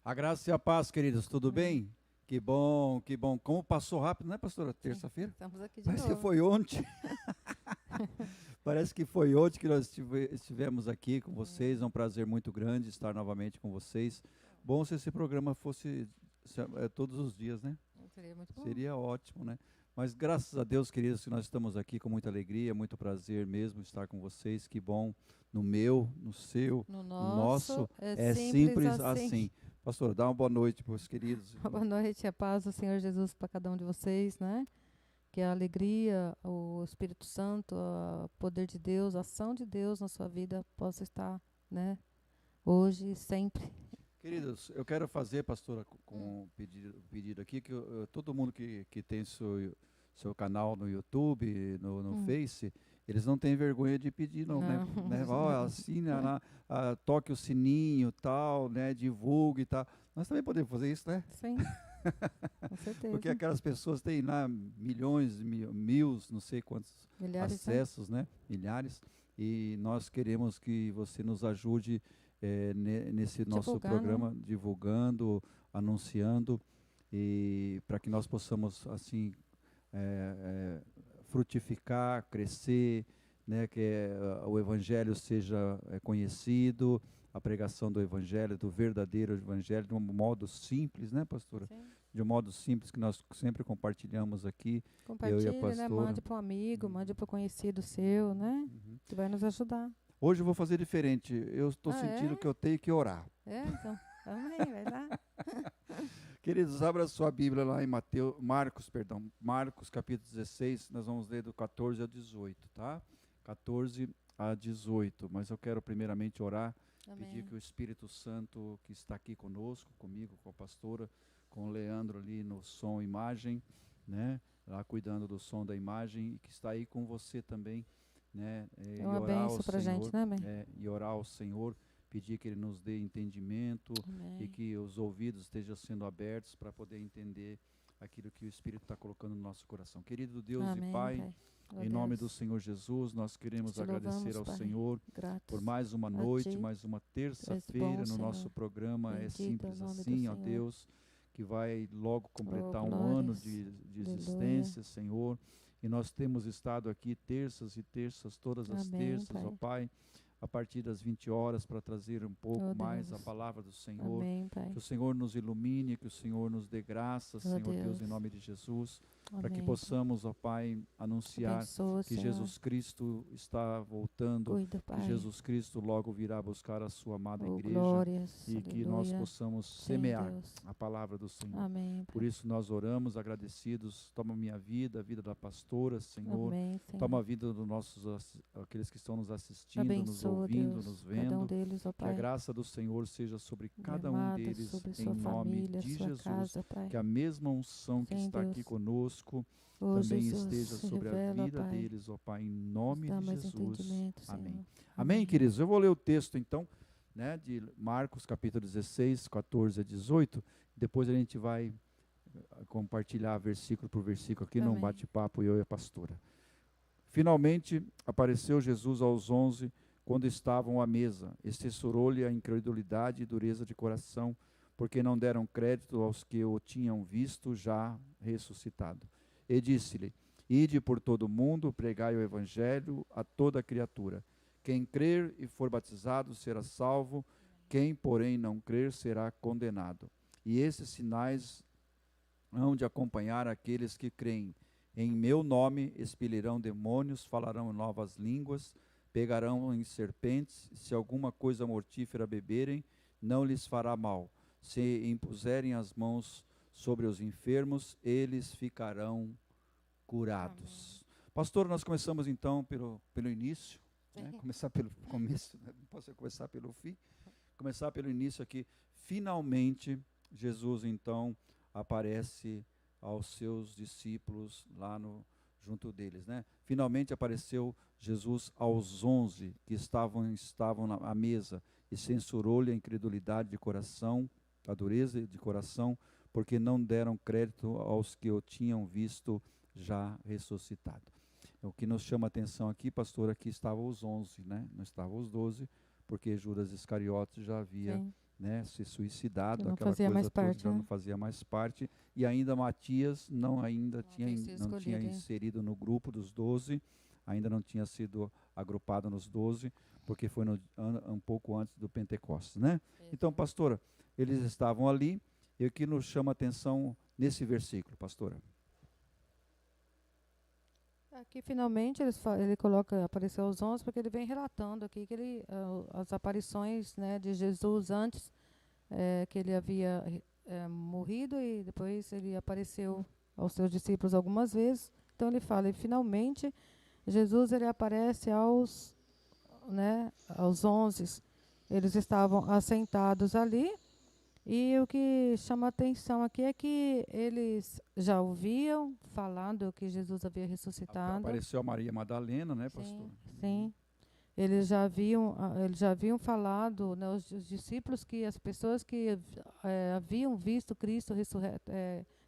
A graça e a paz, queridos, tudo Amém. bem? Que bom, que bom. Como passou rápido, né, pastora? Sim, Terça-feira? estamos aqui de Parece que novo. foi ontem. Parece que foi ontem que nós estivemos aqui com É, vocês. É um prazer muito grande estar novamente com vocês. Bom se esse programa fosse todos os dias, né? seria muito bom. Seria ótimo, né? Mas graças a Deus, queridos, que nós estamos aqui com muita alegria, muito prazer mesmo estar com vocês. Que bom, no meu, no seu, No no nosso, nosso, é é simples simples assim. assim. Pastor, dá uma boa noite para os queridos. Boa noite, a paz do Senhor Jesus para cada um de vocês, né? Que a alegria, o Espírito Santo, o poder de Deus, a ação de Deus na sua vida possa estar, né? Hoje e sempre. Queridos, eu quero fazer, pastora, Hum. com um pedido aqui, que todo mundo que tem seu canal no YouTube, no Hum. Face, eles não têm vergonha de pedir, não, né? Não, Né? Ó, não. assine lá, toque o sininho, tal, né? Divulgue e tal. Nós também podemos fazer isso, né? Sim, com Porque certeza. aquelas pessoas têm lá milhões, mil, não sei quantos Milhares, né? acessos, né? Milhares. E nós queremos que você nos ajude nesse nosso Divulgar, né? programa, divulgando, anunciando, e para que nós possamos assim frutificar, crescer, né? Que o Evangelho seja conhecido, a pregação do Evangelho, do verdadeiro Evangelho, de um modo simples, né, pastora? Sim. De um modo simples que nós sempre compartilhamos aqui, eu e a Compartilhe, né? pastora. Mande para um amigo, mande Uhum, para um conhecido seu, né? uhum. Que vai nos ajudar. Hoje eu vou fazer diferente. Eu estou Ah, sentindo que é? eu tenho que orar. É, então. Amém, vai lá. Queridos, abra sua Bíblia lá em Marcos capítulo 16, nós vamos ler do 14 ao 18, tá? 14 a 18, mas eu quero primeiramente orar, pedir Amém. que o Espírito Santo que está aqui conosco, comigo, com a pastora, com o Leandro ali no som e imagem, né? Lá cuidando do som da imagem, e que está aí com você também, né? É E uma orar ao benção pra gente, Senhor, né, amém? e orar ao Senhor, pedir que Ele nos dê entendimento, e Amém. que os ouvidos estejam sendo abertos para poder entender aquilo que o Espírito está colocando no nosso coração. Querido Deus e Amém, Pai, Pai. Ó em nome do Deus, Senhor Jesus, nós nós queremos te agradecer louvamos, ao Pai. Senhor por Gratos mais uma a noite, Ti. mais uma Tu és bom, terça-feira no nosso Senhor. programa. É Bendito é o simples nome do assim, ó Senhor. Deus, que vai logo Oh, completar um ano glórias. de Aleluia. existência, Senhor. E nós temos estado aqui terças e terças, todas as Amém, terças, ó Pai. Pai, a partir das 20 horas, para trazer um pouco Oh, mais a Deus. palavra do Senhor. Amém, Que Pai. o Senhor nos ilumine, que o Senhor nos dê graça, Oh, Senhor Deus, em Deus. nome de Jesus, para que Amém, Pai. possamos, ó Pai, anunciar Abençoa, que Senhor. Jesus Cristo está voltando, Cuida, que Pai. Jesus Cristo logo virá buscar a sua amada Oh, igreja, glórias. e que nós Aleluia. possamos Sim, semear Deus. a palavra do Senhor. Amém, Por Pai. isso nós oramos agradecidos. Toma minha vida, a vida da pastora, Senhor. Amém, Toma a Senhor. vida dos aqueles que estão nos assistindo, nos Abençoa, ouvindo, nos Deus, cada um vendo. deles, ó Que a Pai. graça do Senhor seja sobre cada um Derramada deles, sobre em sua nome família, de sua Jesus. casa, Pai. Que a mesma unção que Sim, está aqui Deus. conosco Oh, também esteja Jesus, se sobre a revela, vida Pai. deles, ó Pai, em Nos nome dá de mais Jesus. entendimento, Amém. Senhor. Amém, Amém. queridos? Eu vou ler o texto, então, né, de Marcos, capítulo 16, 14 a 18. Depois a gente vai compartilhar versículo por versículo aqui num Amém. bate-papo, eu e a pastora. Finalmente apareceu Jesus aos 11, quando estavam à mesa, e censurou-lhe a incredulidade e dureza de coração, porque não deram crédito aos que o tinham visto já ressuscitado. E disse-lhe: Ide por todo o mundo, pregai o evangelho a toda criatura. Quem crer e for batizado será salvo, quem, porém, não crer será condenado. E esses sinais hão de acompanhar aqueles que creem. Em meu nome expelirão demônios, falarão novas línguas, pegarão em serpentes, se alguma coisa mortífera beberem, não lhes fará mal. Se impuserem as mãos sobre os enfermos, eles ficarão Amém. curados. Pastor, nós começamos então pelo início, né? Sim. Começar pelo começo, né? Não posso começar pelo fim. Começar pelo início aqui. Finalmente, Jesus então aparece aos seus discípulos lá junto deles, né? Finalmente apareceu Jesus aos 11 que estavam à mesa, e censurou-lhe a incredulidade de coração, a dureza de coração, porque não deram crédito aos que o tinham visto já ressuscitado. O que nos chama a atenção aqui, pastor, aqui estavam os 11, né? Não estavam os 12, porque Judas Iscariotes já havia, Sim. né, se suicidado, Que não aquela fazia coisa mais toda, parte, já né? não fazia mais parte, e ainda Matias não Havia sido não tinha escolhido, hein? inserido no grupo dos 12, ainda não tinha sido agrupado nos 12, porque foi um pouco antes do Pentecostes, né? Então, Exato. pastora, eles estavam ali, e o que nos chama a atenção nesse versículo, pastora? Aqui, finalmente, ele coloca, apareceu aos 11, porque ele vem relatando aqui que as aparições, né, de Jesus antes, que ele havia morrido e depois ele apareceu aos seus discípulos algumas vezes. Então ele fala, e finalmente Jesus ele aparece aos 11. Eles estavam assentados ali e o que chama a atenção aqui é que eles já ouviam falando que Jesus havia ressuscitado. Apareceu a Maria Madalena, né, pastor? Sim, sim. Eles já haviam falado, né, os discípulos, que as pessoas que haviam visto Cristo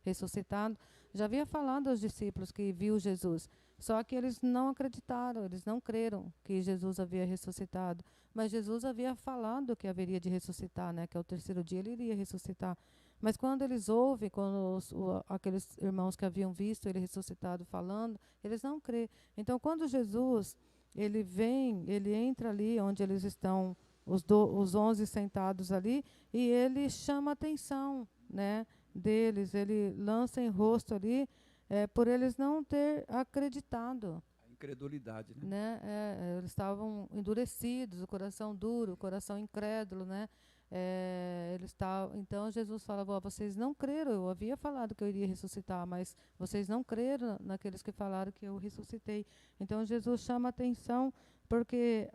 ressuscitado, já havia falado aos discípulos que viu Jesus. Só que eles não acreditaram, eles não creram que Jesus havia ressuscitado. Mas Jesus havia falado que haveria de ressuscitar, né, que ao terceiro dia ele iria ressuscitar. Mas quando eles ouvem, quando aqueles irmãos que haviam visto ele ressuscitado falando, eles não creem. Então, quando Jesus ele entra ali onde eles estão, os 11 sentados ali, e ele chama a atenção, né, deles, ele lança em rosto ali, por eles não ter acreditado. A incredulidade, né? Né? Eles estavam endurecidos, o coração duro, o coração incrédulo, né? Então Jesus fala: vocês não creram, eu havia falado que eu iria ressuscitar, mas vocês não creram naqueles que falaram que eu ressuscitei. Então Jesus chama a atenção, porque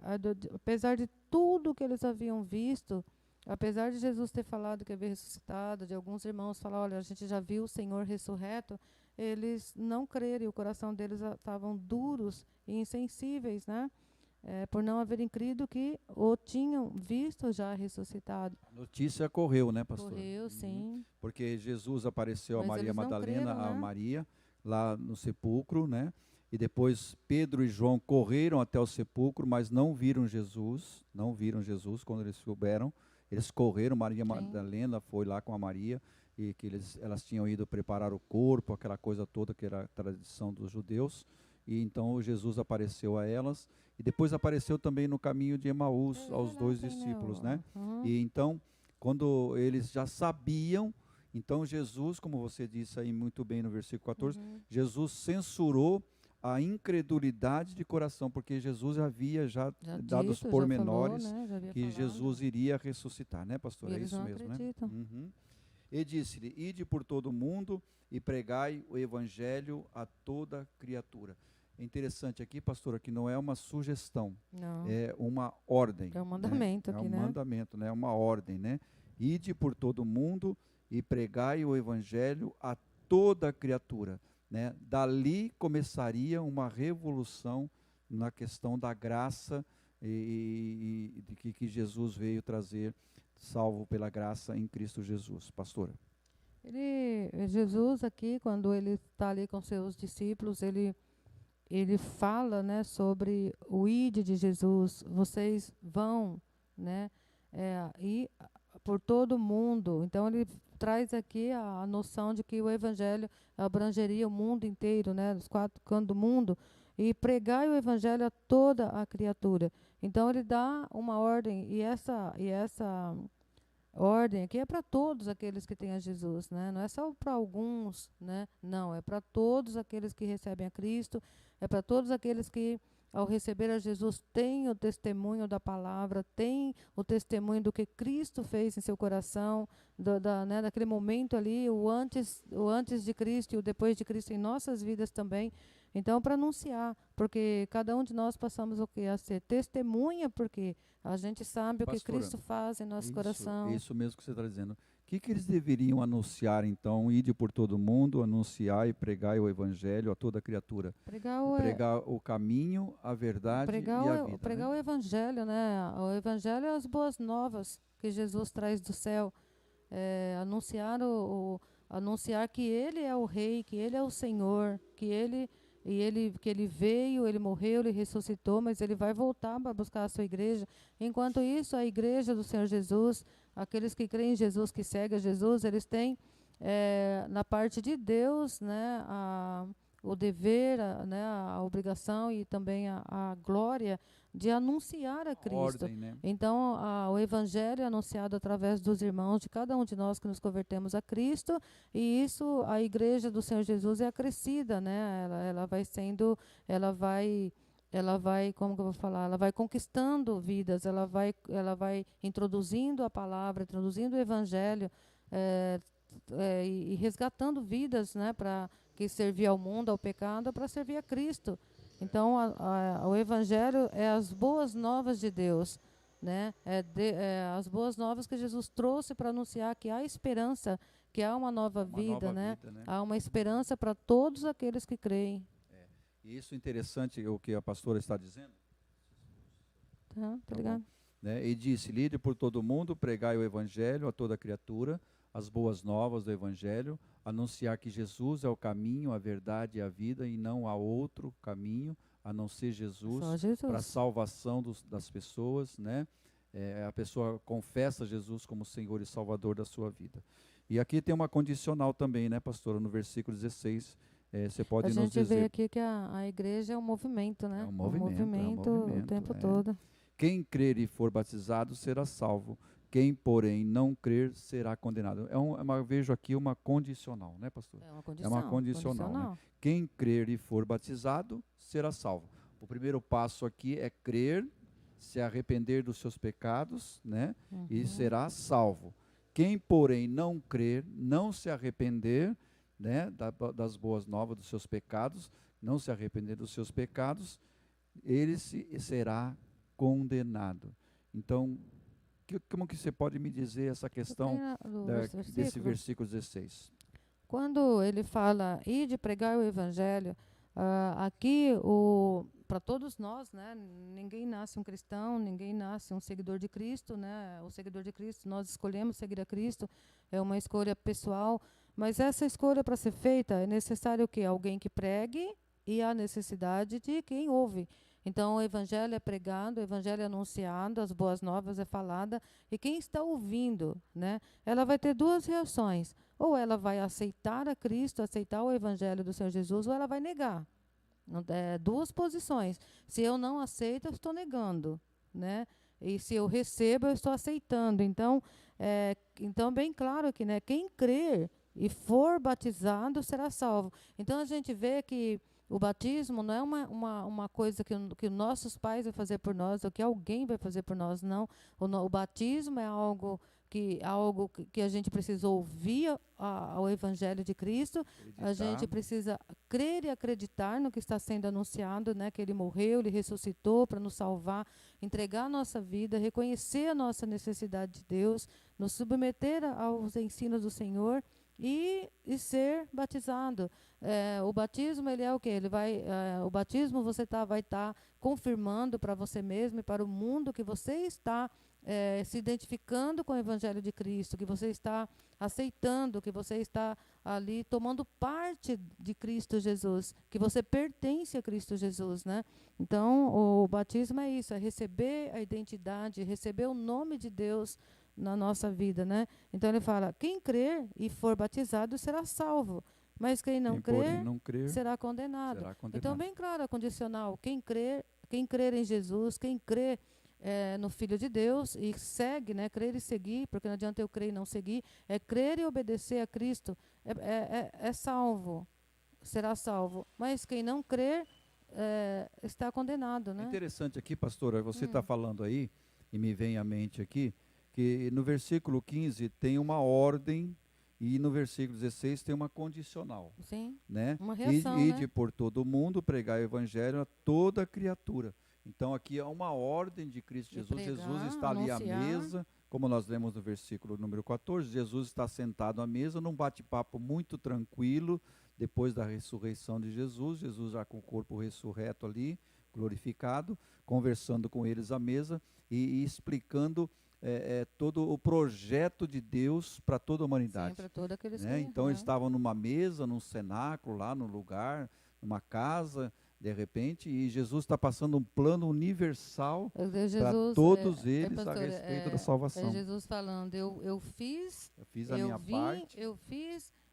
apesar de tudo que eles haviam visto, apesar de Jesus ter falado que havia ressuscitado, de alguns irmãos falar: olha, a gente já viu o Senhor ressurreto, eles não creram, e o coração deles estavam duros e insensíveis, né? Por não haverem crido que o tinham visto já ressuscitado. A notícia correu, né, pastor? Correu, sim. Porque Jesus apareceu a Mas Maria eles não Madalena, creram, a né? Maria, lá no sepulcro, né? E depois Pedro e João correram até o sepulcro, mas não viram Jesus, quando eles souberam. Eles correram, Maria Sim. Madalena foi lá com a Maria, e que elas tinham ido preparar o corpo, aquela coisa toda que era a tradição dos judeus. E então Jesus apareceu a elas, e depois apareceu também no caminho de Emaús aos dois discípulos, né? E então, quando eles já sabiam, então Jesus, como você disse aí muito bem no versículo 14, Jesus censurou a incredulidade de coração, porque Jesus havia já dado os pormenores, já falou, né? que Jesus iria ressuscitar, né, pastor? É isso mesmo, acreditam. né? E disse-lhe: ide por todo o mundo e pregai o evangelho a toda criatura. É interessante aqui, pastora, que não é uma sugestão, Não. é uma ordem. É um mandamento, né? aqui, É um né? mandamento, né? É uma ordem, né? Ide por todo o mundo e pregai o evangelho a toda criatura, né? Dali começaria uma revolução na questão da graça e de que Jesus veio trazer, salvo pela graça em Cristo Jesus. Pastora. Jesus aqui, quando ele está ali com seus discípulos, ele fala, né, sobre o ide de Jesus. Vocês vão, né, ir por todo o mundo. Então ele traz aqui a noção de que o evangelho abrangeria o mundo inteiro, né, os 4 cantos do mundo, e pregar o evangelho a toda a criatura. Então ele dá uma ordem, e essa ordem aqui é para todos aqueles que têm a Jesus, né? Não é só para alguns, né? Não, é para todos aqueles que recebem a Cristo, é para todos aqueles que, ao receber a Jesus, têm o testemunho da palavra, têm o testemunho do que Cristo fez em seu coração, né, daquele momento ali, o antes de Cristo e o depois de Cristo em nossas vidas também. Então, para anunciar, porque cada um de nós passamos o que? A ser testemunha, porque a gente sabe Pastora, o que Cristo faz em nosso coração. Isso mesmo que você está dizendo. O que eles deveriam anunciar, então? Ide por todo mundo, anunciar e pregar o evangelho a toda criatura. Pregar o caminho, a verdade e a vida. Pregar, né, o evangelho, né? O evangelho é as boas novas que Jesus traz do céu. Anunciar que Ele é o Rei, que Ele é o Senhor, que Ele que ele veio, ele morreu, ele ressuscitou, mas ele vai voltar para buscar a sua igreja. Enquanto isso, a igreja do Senhor Jesus, aqueles que creem em Jesus, que seguem a Jesus, eles têm na parte de Deus, né, o dever, né, a obrigação e também a glória de anunciar a Cristo. Ordem, né? Então, o Evangelho é anunciado através dos irmãos, de cada um de nós que nos convertemos a Cristo, e isso, a igreja do Senhor Jesus é acrescida, né? Ela vai sendo, ela vai, como que eu vou falar? Ela vai conquistando vidas, ela vai introduzindo a palavra, introduzindo o Evangelho, e resgatando vidas, né? Para que servir ao mundo, ao pecado, para servir a Cristo. Então, o Evangelho é as boas novas de Deus, né? As boas novas que Jesus trouxe para anunciar que há esperança, que há uma nova vida, né? Há uma esperança para todos aqueles que creem. E isso é interessante, o que a pastora está dizendo. Tá ligado? Né? E disse, lide por todo mundo, pregai o Evangelho a toda criatura, as boas novas do Evangelho, anunciar que Jesus é o caminho, a verdade e a vida, e não há outro caminho a não ser Jesus, para a salvação das pessoas, né? A pessoa confessa Jesus como Senhor e Salvador da sua vida. E aqui tem uma condicional também, né, pastora? No versículo 16, você pode nos dizer... A gente vê aqui que a igreja é um movimento, né? É um movimento o tempo todo. Quem crer e for batizado será salvo. Quem, porém, não crer será condenado. Vejo aqui uma condicional, né, pastor? É uma condicional. Né? Quem crer e for batizado será salvo. O primeiro passo aqui é crer, se arrepender dos seus pecados, né? E será salvo. Quem, porém, não crer, não se arrepender, né, das boas novas, dos seus pecados, não se arrepender dos seus pecados, ele será condenado. Então, como que você pode me dizer essa questão desse versículo 16? Quando ele fala, ide pregar o Evangelho, aqui, para todos nós, né, ninguém nasce um cristão, ninguém nasce um seguidor de Cristo, né, o seguidor de Cristo, nós escolhemos seguir a Cristo, é uma escolha pessoal, mas essa escolha para ser feita é necessário que alguém que pregue e há necessidade de quem ouve. Então, o Evangelho é pregado, o Evangelho é anunciado, as boas novas é falada, e quem está ouvindo, né, ela vai ter duas reações. Ou ela vai aceitar a Cristo, aceitar o Evangelho do Senhor Jesus, ou ela vai negar. Duas posições. Se eu não aceito, eu estou negando, né? E se eu recebo, eu estou aceitando. Então, bem claro que, né, quem crer e for batizado será salvo. Então, a gente vê que o batismo não é uma coisa que nossos pais vão fazer por nós, ou que alguém vai fazer por nós, não. O batismo é algo que a gente precisa ouvir ao Evangelho de Cristo, a gente precisa crer e acreditar no que está sendo anunciado, né, que Ele morreu, Ele ressuscitou para nos salvar, entregar a nossa vida, reconhecer a nossa necessidade de Deus, nos submeter aos ensinos do Senhor e ser batizado. O batismo, ele é o quê? O batismo você vai estar confirmando para você mesmo e para o mundo que você está se identificando com o Evangelho de Cristo, que você está aceitando, que você está ali tomando parte de Cristo Jesus, que você pertence a Cristo Jesus, né? Então, o batismo é isso, é receber a identidade, receber o nome de Deus na nossa vida, né? Então ele fala, quem crer e for batizado será salvo, mas quem não crer será condenado. Então, bem claro, a condicional, quem crer em Jesus, quem crer no Filho de Deus e segue, né? Crer e seguir, porque não adianta eu crer e não seguir, é crer e obedecer a Cristo, é salvo, será salvo. Mas quem não crer está condenado, né? É interessante aqui, pastora, você está falando aí, e me vem à mente aqui, que no versículo 15 tem uma ordem e no versículo 16 tem uma condicional. Sim, né? Uma reação, Ide por todo mundo, pregar o evangelho a toda criatura. Então aqui há uma ordem de Cristo Jesus. Jesus está ali à mesa, como nós lemos no versículo número 14, Jesus está sentado à mesa num bate-papo muito tranquilo, depois da ressurreição de Jesus, Jesus já com o corpo ressurreto ali, glorificado, conversando com eles à mesa e explicando todo o projeto de Deus para toda a humanidade. Sim, para todos aqueles Então eles estavam numa mesa, num cenáculo, lá no lugar, numa casa, de repente, e Jesus está passando um plano universal para Jesus, todos eles a pastor, respeito da salvação. Jesus falando, eu fiz, Eu fiz a minha parte.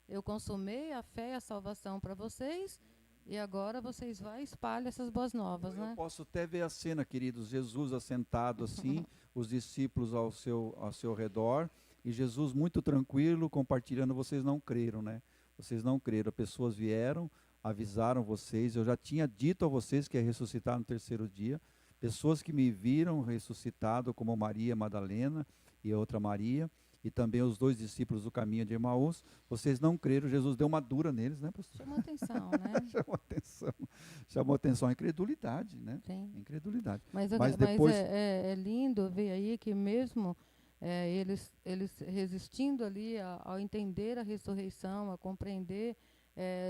eu consumei a fé e a salvação para vocês, e agora vocês vão e espalham essas boas novas, né? Eu posso até ver a cena, queridos, Jesus assentado assim, os discípulos ao seu redor, e Jesus muito tranquilo, compartilhando, vocês não creram, né? Vocês não creram, pessoas vieram, avisaram vocês, eu já tinha dito a vocês que ia ressuscitar no terceiro dia, pessoas que me viram ressuscitado, como Maria Madalena e a outra Maria, e também os 2 discípulos do caminho de Emaús, vocês não creram, Jesus deu uma dura neles, né, pastor? Chamou atenção, né? chamou atenção a incredulidade, né? Sim. Incredulidade. Mas depois é lindo ver aí que mesmo eles resistindo ali ao entender a ressurreição, a compreender,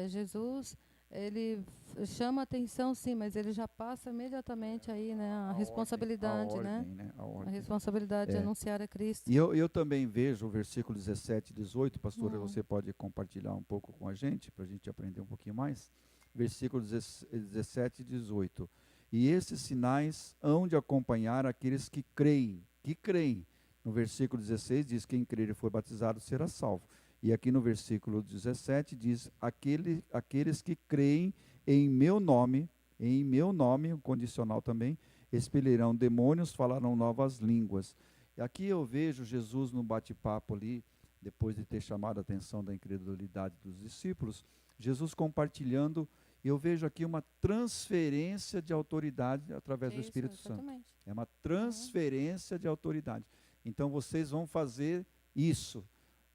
Jesus, ele chama atenção, sim, mas ele já passa imediatamente aí, né, a responsabilidade, né? A responsabilidade de anunciar a Cristo. E eu também vejo o versículo 17 e 18, pastora, você pode compartilhar um pouco com a gente, para a gente aprender um pouquinho mais. Versículo 17 e 18. E esses sinais hão de acompanhar aqueles que creem. No versículo 16 diz, quem crer e for batizado será salvo. E aqui no versículo 17 diz, aqueles que creem em meu nome, o condicional também, expelirão demônios, falarão novas línguas. E aqui eu vejo Jesus no bate-papo ali, depois de ter chamado a atenção da incredulidade dos discípulos, Jesus compartilhando, eu vejo aqui uma transferência de autoridade através do Espírito Santo. É uma transferência de autoridade. Então vocês vão fazer isso.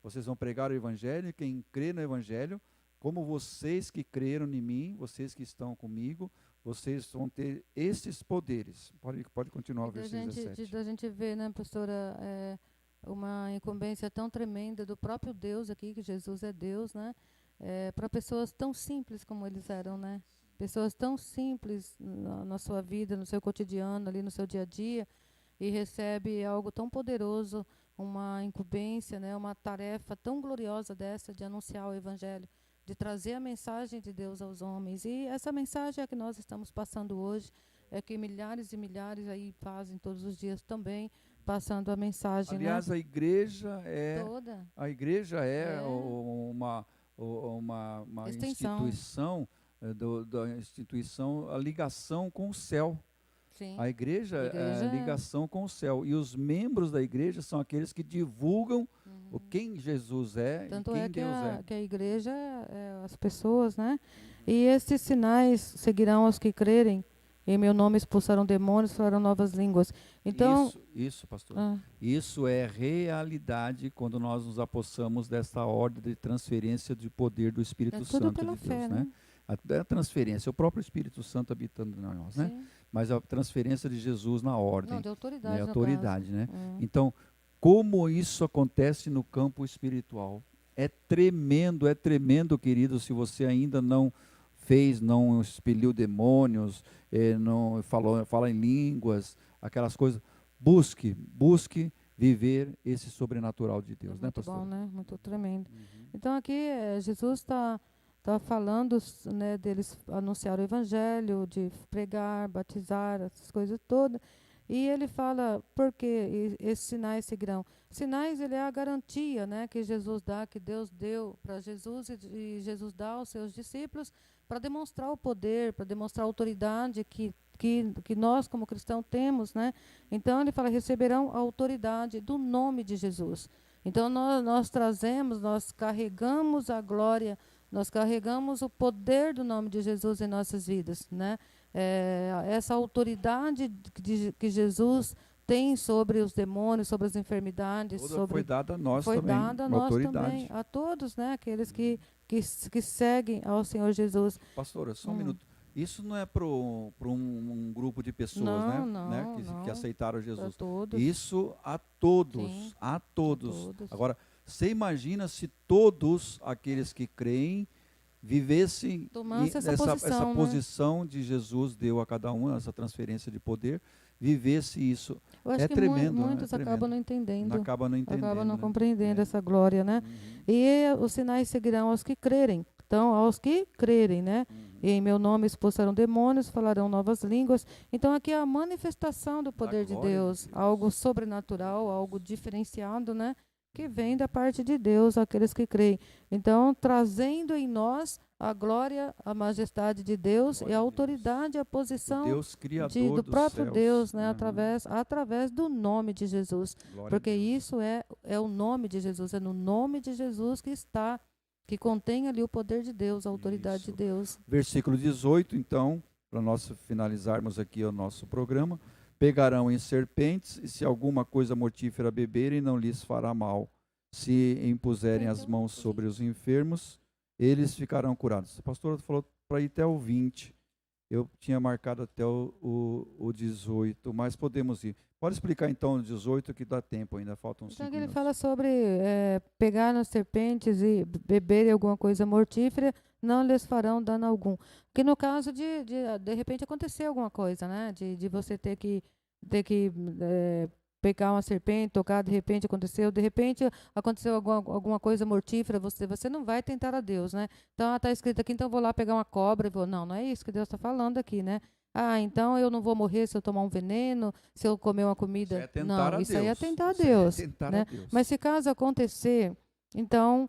Vocês vão pregar o Evangelho, e quem crê no Evangelho, como vocês que creram em mim, vocês que estão comigo, vocês vão ter esses poderes. Pode continuar o versículo 17. A gente vê, né, pastora, uma incumbência tão tremenda do próprio Deus aqui, que Jesus é Deus, né? Para pessoas tão simples como eles eram, né? Pessoas tão simples na sua vida, no seu cotidiano, ali no seu dia a dia, e recebe algo tão poderoso, uma incumbência, né, uma tarefa tão gloriosa dessa de anunciar o Evangelho, de trazer a mensagem de Deus aos homens. E essa mensagem é a que nós estamos passando hoje, é que milhares e milhares aí fazem todos os dias também, passando a mensagem. Aliás, né? a igreja é toda. A igreja é uma instituição, da instituição, a ligação com o céu. Sim. A igreja é a ligação com o céu. E os membros da igreja são aqueles que divulgam quem Jesus é Tanto e quem é que Deus é. Que a igreja as pessoas, né? E esses sinais seguirão aos que crerem. Em meu nome expulsarão demônios, falarão novas línguas. Então, isso, pastor. Isso é realidade quando nós nos apossamos desta ordem de transferência de poder do Espírito Santo de Deus, fé, né? A transferência, o próprio Espírito Santo habitando em nós, né? Sim. Mas a transferência de Jesus na ordem. Não, de autoridade. De autoridade, né? Então, como isso acontece no campo espiritual? É tremendo, querido, se você ainda não fez, não expeliu demônios, não fala em línguas, aquelas coisas. Busque viver esse sobrenatural de Deus, né, pastor? Muito bom, né? Muito tremendo. Então aqui Jesus está falando, né, deles anunciar o Evangelho, de pregar, batizar, essas coisas todas. E ele fala, por que esses sinais seguirão? Sinais, ele é a garantia, né, que Jesus dá, que Deus deu para Jesus e Jesus dá aos seus discípulos para demonstrar o poder, para demonstrar a autoridade que nós, como cristãos, temos, né? Então, ele fala, receberão a autoridade do nome de Jesus. Então, nós carregamos a glória, nós carregamos o poder do nome de Jesus em nossas vidas, né? Essa autoridade que Jesus tem sobre os demônios, sobre as enfermidades. Foi dada a nós também. Foi dada a nós também, a todos, né? Aqueles que seguem ao Senhor Jesus. Pastora, só um minuto. Isso não é para um grupo de pessoas, que aceitaram Jesus. Todos. Isso a todos. Sim, a todos. Agora, você imagina se todos aqueles que creem vivessem essa posição de Jesus deu a cada um, essa transferência de poder, vivesse isso. Eu acho que tremendo. Muitos acabam não entendendo. Acabam não compreendendo essa glória, né? E os sinais seguirão aos que crerem. Então, aos que crerem, né? E em meu nome expulsarão demônios, falarão novas línguas. Então, aqui é a manifestação do poder de Deus, algo sobrenatural, algo diferenciado, né? Que vem da parte de Deus, aqueles que creem. Então, trazendo em nós a glória, a majestade de Deus e a autoridade, a posição Deus criador do dos próprio céus. Deus, né? Através do nome de Jesus. Glória Porque a Deus. isso é o nome de Jesus, é no nome de Jesus que contém ali o poder de Deus, a autoridade de Deus. Versículo 18, então, para nós finalizarmos aqui o nosso programa. Pegarão em serpentes, e se alguma coisa mortífera beberem, não lhes fará mal. Se impuserem as mãos sobre os enfermos, eles ficarão curados. O pastor falou para ir até o 20. Eu tinha marcado até o 18, mas podemos ir. Pode explicar então o 18, que dá tempo ainda, faltam 5 Então, minutos. ele fala sobre pegar nas serpentes e beberem alguma coisa mortífera, não lhes farão dano algum. Porque no caso de repente acontecer alguma coisa, né? De você ter que pegar uma serpente, tocar, de repente aconteceu alguma coisa mortífera, você não vai tentar a Deus, né? Então, está escrito aqui, então vou lá pegar uma cobra e vou. Não é isso que Deus está falando aqui, né? Então eu não vou morrer se eu tomar um veneno, se eu comer uma comida. Isso é tentar a isso aí é Deus. tentar a Isso aí é Deus, tentar né? a Deus. Mas se caso acontecer, então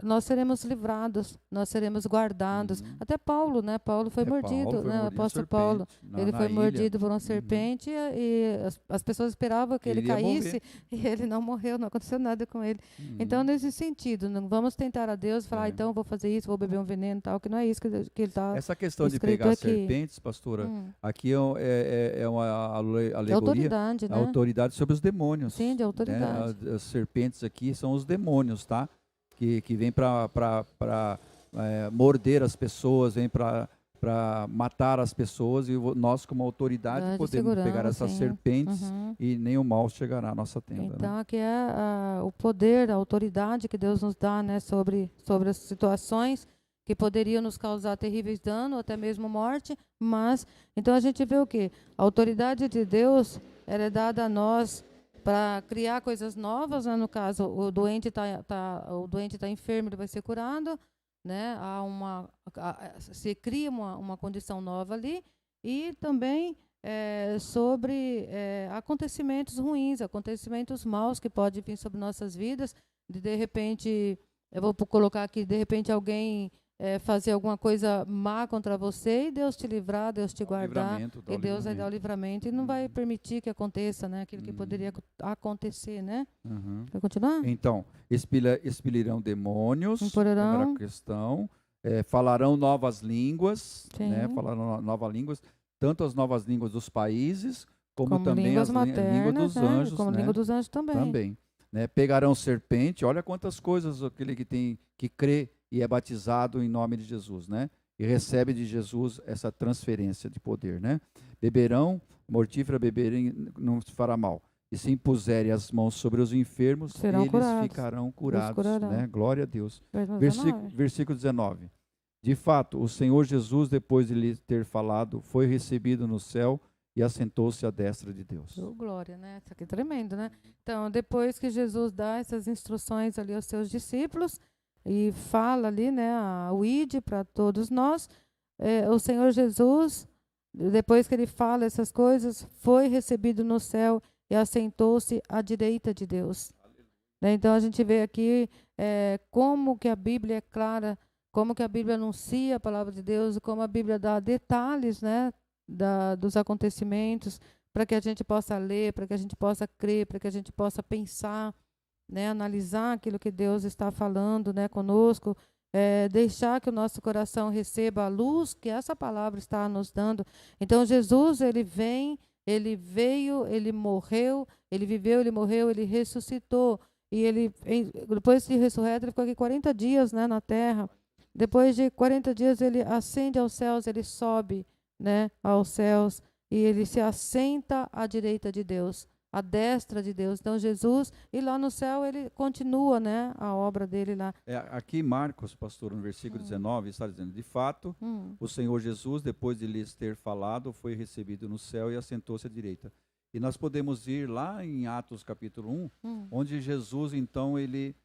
nós seremos livrados, nós seremos guardados. Até Paulo, né? Paulo foi mordido, né? O apóstolo Paulo, ele foi mordido por uma serpente e as pessoas esperavam que ele caísse e ele não morreu, não aconteceu nada com ele. Então, nesse sentido, não vamos tentar a Deus e falar, então vou fazer isso, vou beber um veneno e tal, que não é isso que ele está. Essa questão de pegar serpentes, pastora, aqui é uma alegoria. Autoridade, né? A autoridade sobre os demônios. Sim, de autoridade. Né? As serpentes aqui são os demônios, tá? Que vêm para morder as pessoas, vêm para matar as pessoas, e nós, como autoridade, podemos pegar essas serpentes e nenhum mal chegará à nossa tenda. Então, né? aqui é o poder, a autoridade que Deus nos dá, né, sobre as situações que poderiam nos causar terríveis danos, até mesmo morte, mas, então a gente vê o quê? A autoridade de Deus é dada a nós para criar coisas novas, né? No caso, o doente tá enfermo, ele vai ser curado, né? Se cria uma condição nova ali, e também sobre acontecimentos ruins, acontecimentos maus que podem vir sobre nossas vidas, de repente, eu vou colocar aqui, de repente alguém fazer alguma coisa má contra você, e Deus te livrar, Deus te guardar, e Deus vai dar o livramento, e não vai permitir que aconteça, né, aquilo que poderia acontecer, né? Vai continuar? Então, expelirão demônios, Imporarão. primeira questão, falarão novas línguas, Sim. né? Falarão novas línguas, tanto as novas línguas dos países, como também línguas as maternas, línguas dos né? anjos, Como né? língua dos anjos também. Né? Pegarão serpente, olha quantas coisas aquele que crê e é batizado em nome de Jesus, né? E recebe de Jesus essa transferência de poder, né? Beberão, mortífera beberem, não se fará mal. E se impuserem as mãos sobre os enfermos, eles ficarão curados, né? Glória a Deus. Versículo 19. De fato, o Senhor Jesus, depois de lhe ter falado, foi recebido no céu e assentou-se à destra de Deus. Glória, né? Isso aqui é tremendo, né? Então, depois que Jesus dá essas instruções ali aos seus discípulos e fala ali, né, o ide para todos nós, o Senhor Jesus, depois que ele fala essas coisas, foi recebido no céu e assentou-se à direita de Deus. Então, a gente vê aqui como que a Bíblia é clara, como que a Bíblia anuncia a palavra de Deus, como a Bíblia dá detalhes, né, dos acontecimentos, para que a gente possa ler, para que a gente possa crer, para que a gente possa pensar, né, analisar aquilo que Deus está falando, né, conosco, deixar que o nosso coração receba a luz que essa palavra está nos dando. Então, Jesus, ele vem, ele veio, ele morreu, ele viveu, ele morreu, ele ressuscitou. E ele, depois de ressurreto, ele ficou aqui 40 dias, né, na terra. Depois de 40 dias, ele ascende aos céus, ele sobe, né, aos céus, e ele se assenta à direita de Deus, à destra de Deus. Então, Jesus, e lá no céu, ele continua, né, a obra dele lá. Aqui Marcos, pastor, no versículo 19, está dizendo, de fato, o Senhor Jesus, depois de lhes ter falado, foi recebido no céu e assentou-se à direita. E nós podemos ir lá em Atos capítulo 1, onde Jesus, então, ele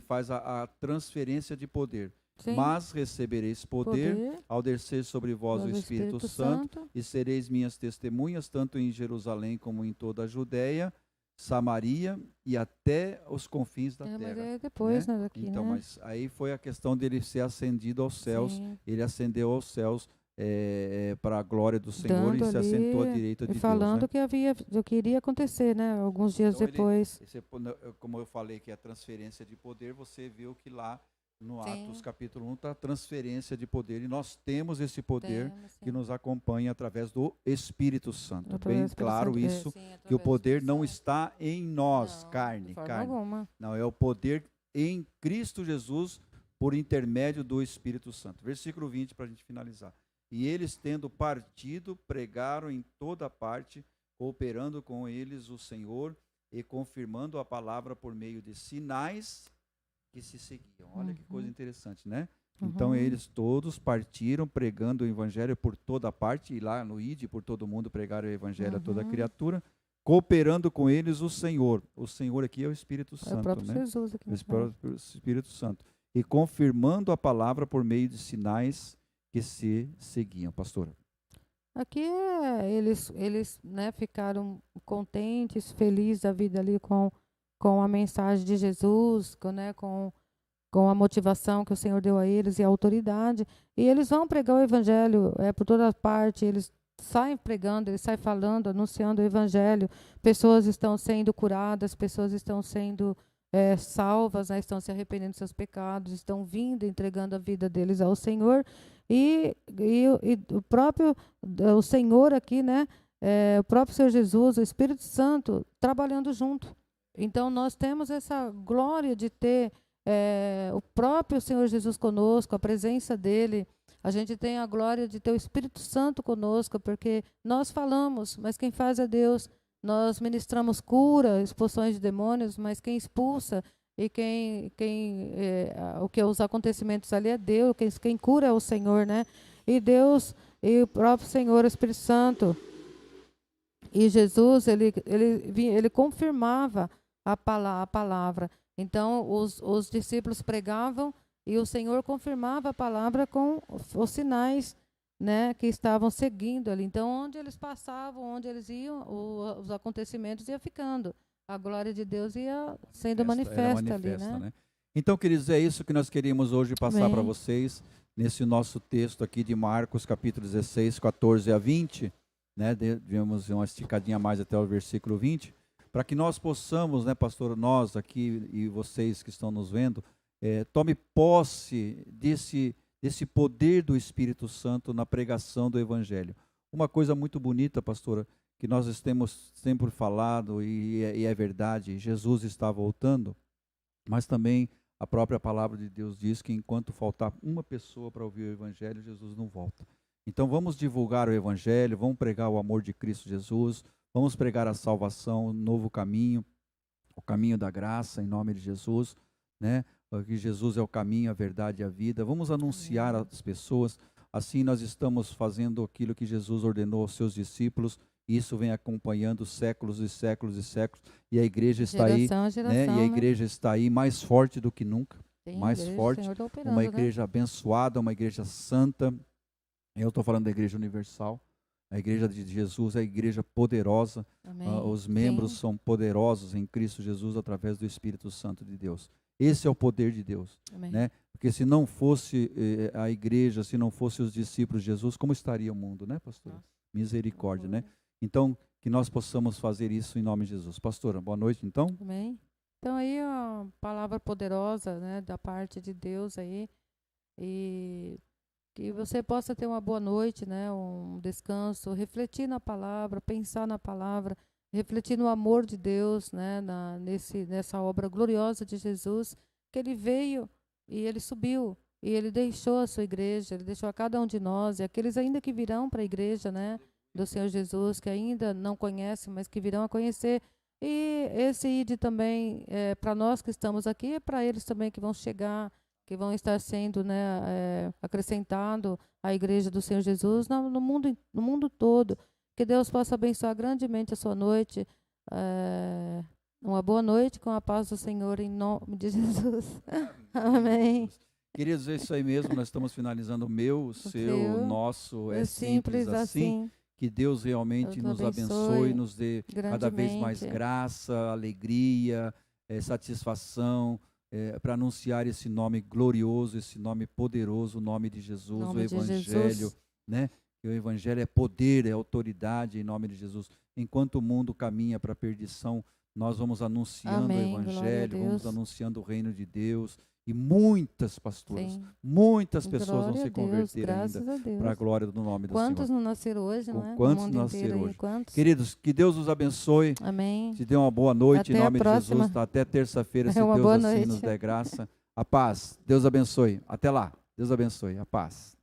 faz a transferência de poder. Sim. Mas recebereis poder ao descer sobre vós o Espírito Santo, e sereis minhas testemunhas, tanto em Jerusalém como em toda a Judéia, Samaria e até os confins da Mas terra. é depois, né, daqui, Então, né? mas aí foi a questão dele ser ascendido aos céus. Sim. Ele ascendeu aos céus para a glória do Senhor Dando e se ali assentou à direita e de Deus. falando Né? do que iria acontecer, né? Alguns dias Então, depois. como eu falei que é a transferência de poder, você viu que lá no Sim. Atos capítulo 1 está a transferência de poder, e nós temos esse poder Temos, que sim. nos acompanha através do Espírito Santo. Através do Bem Espírito claro Santo. isso, Sim, que o através do poder Espírito não Santo. está em nós, Não, carne, de forma carne. alguma. Não, é o poder em Cristo Jesus por intermédio do Espírito Santo. Versículo 20 para a gente finalizar. E eles, tendo partido, pregaram em toda parte, cooperando com eles o Senhor e confirmando a palavra por meio de sinais que se seguiam. Olha que coisa interessante, né? Então eles todos partiram pregando o evangelho por toda parte, e lá no ID, por todo mundo, pregaram o evangelho a toda criatura, cooperando com eles o Senhor. O Senhor aqui é o Espírito Santo, É o próprio né? Jesus aqui. O próprio Espírito Santo. E confirmando a palavra por meio de sinais que se seguiam. Pastora. Aqui eles né, ficaram contentes, felizes da vida ali com a mensagem de Jesus, com a motivação que o Senhor deu a eles e a autoridade. E eles vão pregar o evangelho por toda parte, eles saem pregando, eles saem falando, anunciando o evangelho. Pessoas estão sendo curadas, pessoas estão sendo salvas, né, estão se arrependendo dos seus pecados, estão vindo, entregando a vida deles ao Senhor. E o próprio o Senhor aqui, né, o próprio Senhor Jesus, o Espírito Santo, trabalhando junto. Então, nós temos essa glória de ter o próprio Senhor Jesus conosco, a presença dEle. A gente tem a glória de ter o Espírito Santo conosco, porque nós falamos, mas quem faz é Deus. Nós ministramos cura, expulsões de demônios, mas quem expulsa e os acontecimentos ali é Deus, quem cura é o Senhor, né? E Deus, e o próprio Senhor, o Espírito Santo, e Jesus, ele confirmava a palavra. Então, os discípulos pregavam e o Senhor confirmava a palavra com os sinais, né, que estavam seguindo ali. Então, onde eles passavam, onde eles iam, os acontecimentos iam ficando. A glória de Deus ia sendo manifesta ali, né? Então, queridos, é isso que nós queríamos hoje passar para vocês, nesse nosso texto aqui de Marcos, capítulo 16, 14 a 20, né? Devemos uma esticadinha mais até o versículo 20, para que nós possamos, né, pastor, nós aqui e vocês que estão nos vendo, tome posse desse poder do Espírito Santo na pregação do Evangelho. Uma coisa muito bonita, pastora, que nós temos sempre falado, e é verdade, Jesus está voltando, mas também a própria palavra de Deus diz que enquanto faltar uma pessoa para ouvir o Evangelho, Jesus não volta. Então vamos divulgar o Evangelho, vamos pregar o amor de Cristo Jesus, vamos pregar a salvação, o novo caminho, o caminho da graça, em nome de Jesus, né? Que Jesus é o caminho, a verdade e a vida. Vamos anunciar às pessoas. Assim nós estamos fazendo aquilo que Jesus ordenou aos seus discípulos. E isso vem acompanhando séculos e séculos e séculos. E a igreja está aí, né? E a igreja está aí mais forte do que nunca, mais forte. Uma igreja abençoada, uma igreja santa. Eu estou falando da Igreja Universal. A igreja de Jesus é a igreja poderosa. Os membros são poderosos em Cristo Jesus através do Espírito Santo de Deus. Esse é o poder de Deus, né? Porque se não fosse a igreja, se não fosse os discípulos de Jesus, como estaria o mundo, né, pastora? Misericórdia, né? Então, que nós possamos fazer isso em nome de Jesus. Pastora, boa noite, então. Amém. Então, aí, a palavra poderosa, né, da parte de Deus aí, e que você possa ter uma boa noite, né, um descanso, refletir na palavra, pensar na palavra, refletir no amor de Deus, né, nessa obra gloriosa de Jesus, que Ele veio e Ele subiu, e Ele deixou a sua igreja, Ele deixou a cada um de nós, e aqueles ainda que virão para a igreja, né, do Senhor Jesus, que ainda não conhecem, mas que virão a conhecer. E esse ID também, para nós que estamos aqui, é para eles também que vão chegar, que vão estar sendo, né, acrescentado à igreja do Senhor Jesus no mundo todo. Que Deus possa abençoar grandemente a sua noite. Uma boa noite com a paz do Senhor em nome de Jesus. Amém. Queridos, é isso aí mesmo. Nós estamos finalizando o meu, o seu, o seu. nosso. É É simples assim. Que Deus realmente Deus nos abençoe abençoe, nos dê cada vez mais grandemente. graça, alegria, satisfação, para anunciar esse nome glorioso, esse nome poderoso, o nome de Jesus, Nome o de Evangelho, Jesus. né? Que o Evangelho é poder, é autoridade em nome de Jesus. Enquanto o mundo caminha para a perdição, nós vamos anunciando o Amém. Glória a Evangelho, vamos Deus. anunciando o reino de Deus. E muitas, pastoras, Sim. muitas pessoas vão Glória a se Deus. converter Graças ainda a para a Deus. glória do nome do Quantos Senhor. não nasceram hoje, Com né? No quantos mundo inteiro nasceram aí. hoje? Quantos? Queridos, que Deus os abençoe, Amém. te dê uma boa noite em Até a nome de Jesus. próxima. Tá? Até terça-feira, se Uma Deus boa assim noite. nos der graça. A paz. Deus abençoe. Até lá. Deus abençoe. A paz.